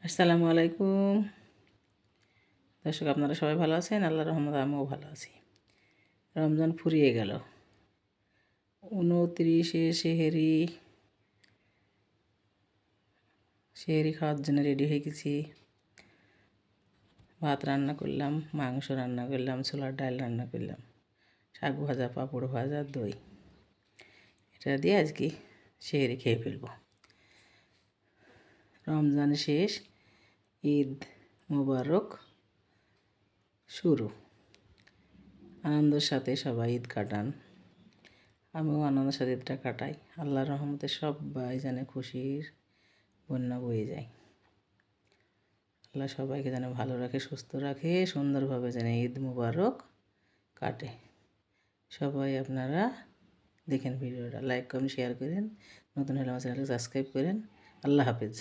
আসসালামু আলাইকুম দর্শক, আপনারা সবাই ভালো আছেন? আল্লাহর রহমতে আমিও ভালো আছি। রমজান ফুরিয়ে গেল। 29-এ সেহরি খাওয়ার জন্য রেডি হয়ে গেছি। ভাত রান্না করলাম, মাংস রান্না করলাম, ছোলার ডাল রান্না করলাম, শাক ভাজা, পাঁপড় ভাজা, দই। এটা দিয়ে আজকে সেহরি খেয়ে ফেলব। রমজান শেষ, ঈদ মোবারক শুরু। আনন্দের সাথে সবাই ঈদ কাটান, আমিও আনন্দের সাথে ঈদটা কাটাই। আল্লাহর রহমতে সবাই যেন খুশির বন্যা বয়ে যায়। আল্লাহ সবাইকে যেন ভালো রাখে, সুস্থ রাখে, সুন্দরভাবে যেন ঈদ মুবারক কাটে। সবাই আপনারা দেখেন ভিডিওটা, লাইক করেন, শেয়ার করেন, নতুন হলে আমার চ্যানেলকে সাবস্ক্রাইব করেন। আল্লাহ হাফেজ।